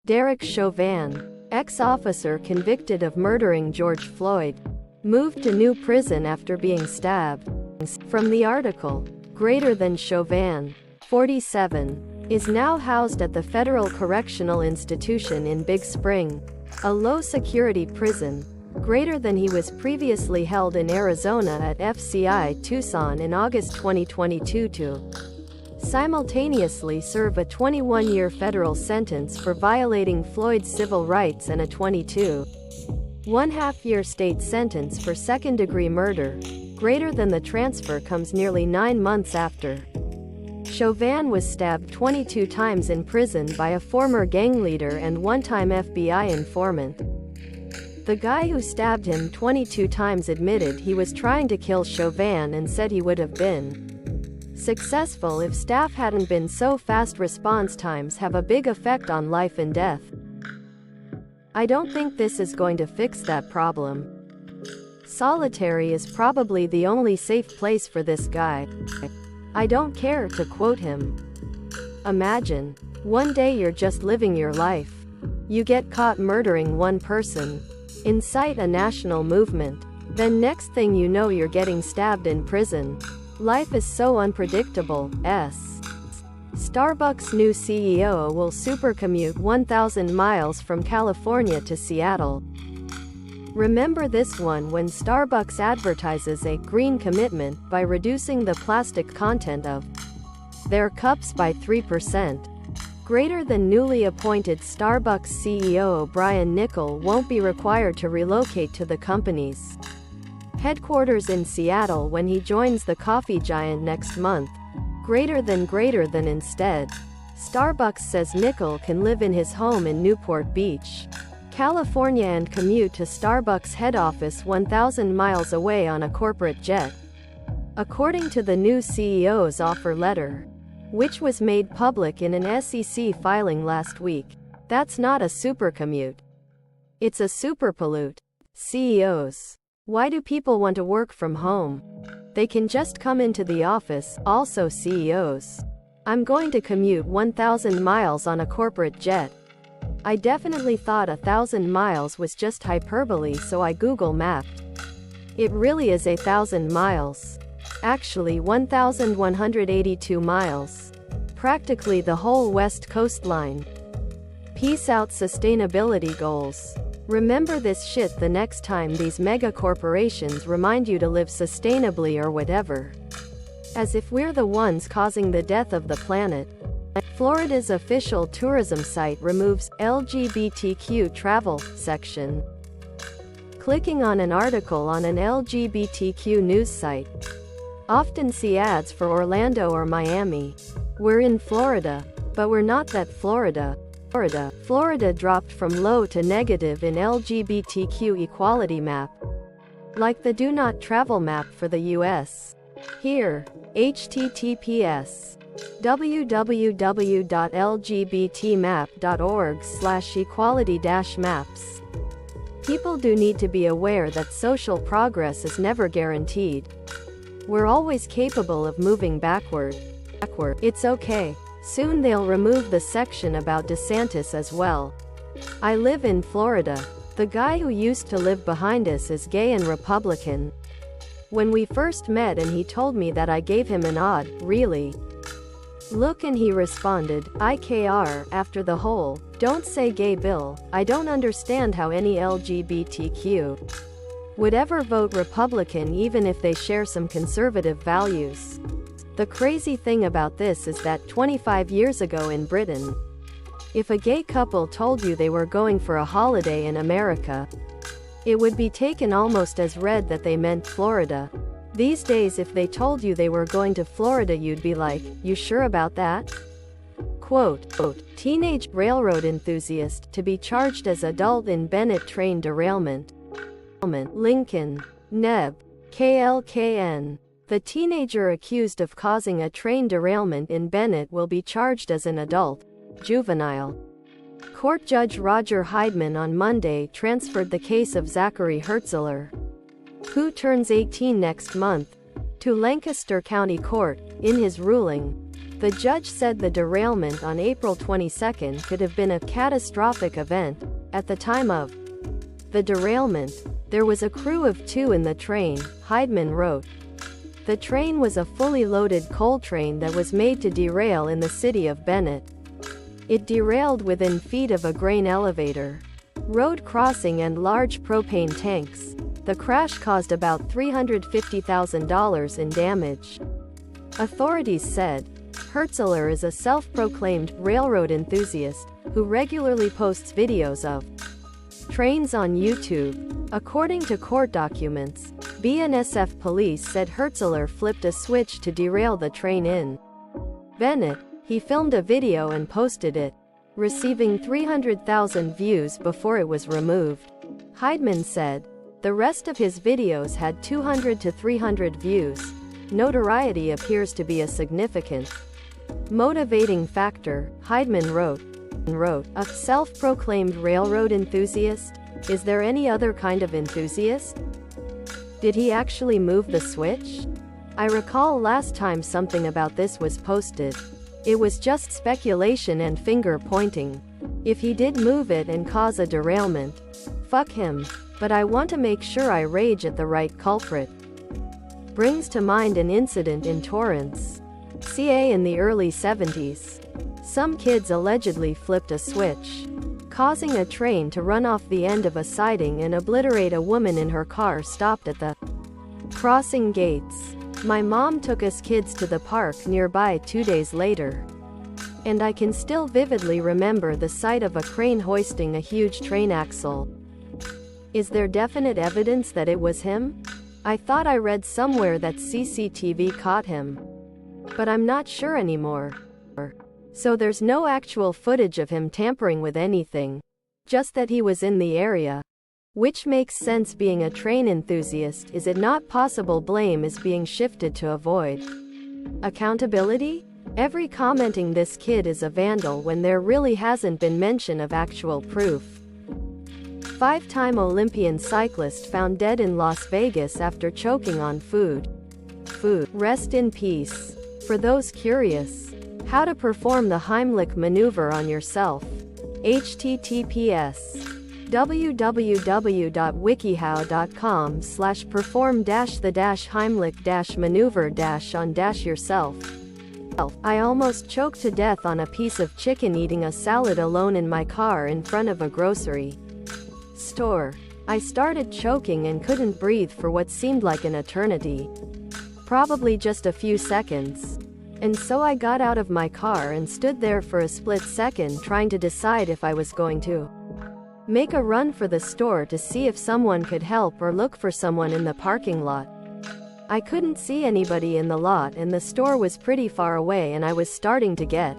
Derek Chauvin, ex-officer convicted of murdering George Floyd, moved to new prison after being stabbed. From the article, greater than Chauvin, 47, is now housed at the Federal Correctional Institution in Big Spring, a low-security prison, greater than he was previously held in Arizona at FCI Tucson in August 2022 to simultaneously serve a 21-year federal sentence for violating Floyd's civil rights and a 22.5-year state sentence for second-degree murder. Greater than the transfer comes nearly 9 months after Chauvin was stabbed 22 times in prison by a former gang leader and one-time FBI informant. The guy who stabbed him 22 times admitted he was trying to kill Chauvin and said he would have been successful if staff hadn't been so fast. Response times have a big effect on life and death. I don't think this is going to fix that problem. Solitary is probably the only safe place for this guy. I don't care, to quote him. Imagine, one day you're just living your life. You get caught murdering one person. Incite a national movement. Then next thing you know you're getting stabbed in prison. Life is so unpredictable. Starbucks' new CEO will supercommute 1,000 miles from California to Seattle. Remember this one when Starbucks advertises a green commitment by reducing the plastic content of their cups by 3%. Greater than newly appointed Starbucks CEO Brian Niccol won't be required to relocate to the company's headquarters in Seattle when he joins the coffee giant next month. Greater than instead. Starbucks says Niccol can live in his home in Newport Beach, California and commute to Starbucks head office 1,000 miles away on a corporate jet. According to the new CEO's offer letter, which was made public in an SEC filing last week, that's not a supercommute. It's a superpollute. CEOs. Why do people want to work from home? They can just come into the office. Also CEOs. I'm going to commute 1,000 miles on a corporate jet. I definitely thought 1,000 miles was just hyperbole, so I Google mapped. It really is 1,000 miles. Actually 1,182 miles. Practically the whole west coastline. Peace out sustainability goals. Remember this shit the next time these mega corporations remind you to live sustainably or whatever. As if we're the ones causing the death of the planet. Florida's official tourism site removes LGBTQ travel section. Clicking on an article on an LGBTQ news site. Often see ads for Orlando or Miami. We're in Florida, but we're not that Florida. Florida dropped from low to negative in LGBTQ equality map. Like the do not travel map for the US. Here, https www.lgbtmap.org/equality-maps. People do need to be aware that social progress is never guaranteed. We're always capable of moving backward. It's okay. Soon they'll remove the section about DeSantis as well. I live in Florida. The guy who used to live behind us is gay and Republican. When we first met and he told me that, I gave him an odd, really? Look, and he responded, IKR, after the whole, don't say gay bill. I don't understand how any LGBTQ would ever vote Republican even if they share some conservative values. The crazy thing about this is that 25 years ago in Britain, if a gay couple told you they were going for a holiday in America, it would be taken almost as read that they meant Florida. These days if they told you they were going to Florida, you'd be like, you sure about that? Quote, teenage railroad enthusiast to be charged as adult in Bennett train derailment. Lincoln. Neb. KLKN. The teenager accused of causing a train derailment in Bennett will be charged as an adult. Juvenile. Court Judge Roger Heidman on Monday transferred the case of Zachary Hertzler, who turns 18 next month, to Lancaster County Court. In his ruling, The judge said the derailment on April 22 could have been a catastrophic event. At the time of the derailment, there was a crew of 2 in the train, Heidman wrote. The train was a fully loaded coal train that was made to derail in the city of Bennett. It derailed within feet of a grain elevator, road crossing and large propane tanks. The crash caused about $350,000 in damage. Authorities said Hertzler is a self-proclaimed railroad enthusiast who regularly posts videos of trains on YouTube. According to court documents, BNSF police said Hertzler flipped a switch to derail the train in Bennett. He filmed a video and posted it, receiving 300,000 views before it was removed. Heidman said the rest of his videos had 200 to 300 views. Notoriety appears to be a significant motivating factor, Heidman wrote. A self-proclaimed railroad enthusiast? Is there any other kind of enthusiast? Did he actually move the switch? I recall last time something about this was posted. It was just speculation and finger-pointing. If he did move it and cause a derailment, fuck him. But I want to make sure I rage at the right culprit. Brings to mind an incident in Torrance, CA in the early 70s. Some kids allegedly flipped a switch, causing a train to run off the end of a siding and obliterate a woman in her car stopped at the crossing gates. My mom took us kids to the park nearby 2 days later, and I can still vividly remember the sight of a crane hoisting a huge train axle. Is there definite evidence that it was him? I thought I read somewhere that CCTV caught him, but I'm not sure anymore. So there's no actual footage of him tampering with anything, just that he was in the area. Which makes sense being a train enthusiast. Is it not possible blame is being shifted to avoid accountability? Every commenting this kid is a vandal when there really hasn't been mention of actual proof. 5-time Olympian cyclist found dead in Las Vegas after choking on food. Rest in peace. For those curious, how to perform the Heimlich maneuver on yourself. https://perform-the-Heimlich-maneuver-on-yourself. I almost choked to death on a piece of chicken eating a salad alone in my car in front of a grocery store. I started choking and couldn't breathe for what seemed like an eternity. Probably just a few seconds. And so I got out of my car and stood there for a split second trying to decide if I was going to make a run for the store to see if someone could help or look for someone in the parking lot. I couldn't see anybody in the lot and the store was pretty far away and I was starting to get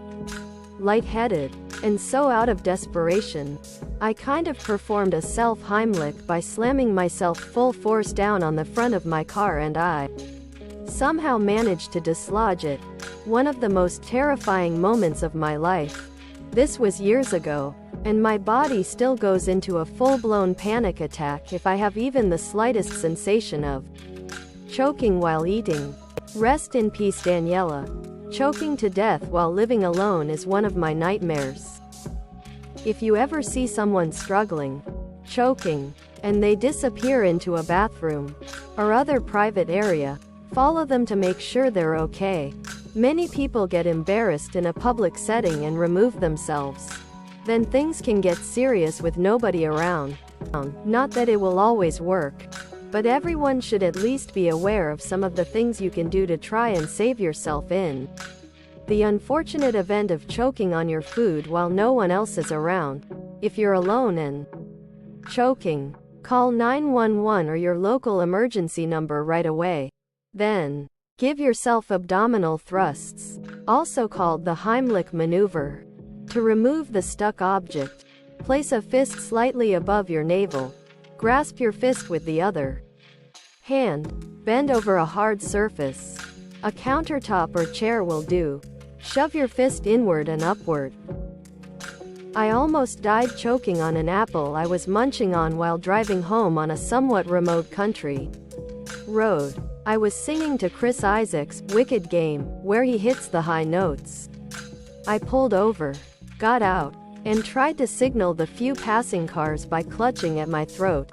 lightheaded. And so out of desperation, I kind of performed a self-Heimlich by slamming myself full force down on the front of my car and I somehow managed to dislodge it. One of the most terrifying moments of my life. This was years ago, and my body still goes into a full-blown panic attack if I have even the slightest sensation of choking while eating. Rest in peace, Daniela. Choking to death while living alone is one of my nightmares. If you ever see someone struggling, choking, and they disappear into a bathroom or other private area, follow them to make sure they're okay. Many people get embarrassed in a public setting and remove themselves. Then things can get serious with nobody around. Not that it will always work, but everyone should at least be aware of some of the things you can do to try and save yourself in the unfortunate event of choking on your food while no one else is around. If you're alone and choking, call 911 or your local emergency number right away. Then, give yourself abdominal thrusts, also called the Heimlich maneuver. To remove the stuck object, place a fist slightly above your navel. Grasp your fist with the other hand. Bend over a hard surface. A countertop or chair will do. Shove your fist inward and upward. I almost died choking on an apple I was munching on while driving home on a somewhat remote country road. I was singing to Chris Isaak's Wicked Game, where he hits the high notes. I pulled over, got out, and tried to signal the few passing cars by clutching at my throat.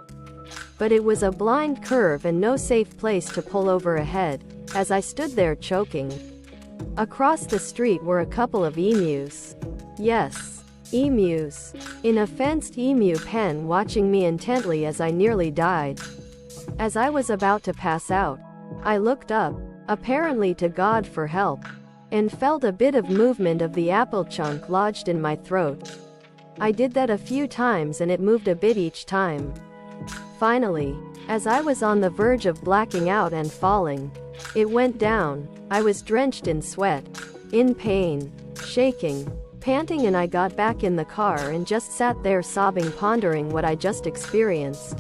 But it was a blind curve and no safe place to pull over ahead, as I stood there choking. Across the street were a couple of emus. Yes, emus. In a fenced emu pen, watching me intently as I nearly died. As I was about to pass out, I looked up, apparently to God for help, and felt a bit of movement of the apple chunk lodged in my throat. I did that a few times and it moved a bit each time. Finally, as I was on the verge of blacking out and falling, it went down. I was drenched in sweat, in pain, shaking, panting, and I got back in the car and just sat there sobbing, pondering what I just experienced.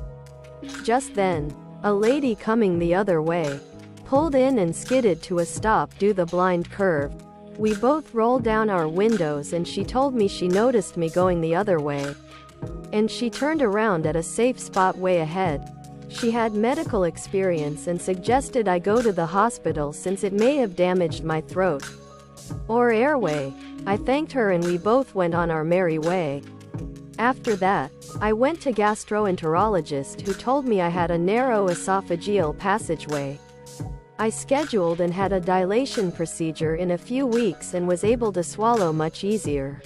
Just then, a lady coming the other way pulled in and skidded to a stop due the blind curve. We both rolled down our windows and she told me she noticed me going the other way, and she turned around at a safe spot way ahead. She had medical experience and suggested I go to the hospital since it may have damaged my throat or airway. I thanked her and we both went on our merry way. After that, I went to gastroenterologist who told me I had a narrow esophageal passageway. I scheduled and had a dilation procedure in a few weeks and was able to swallow much easier.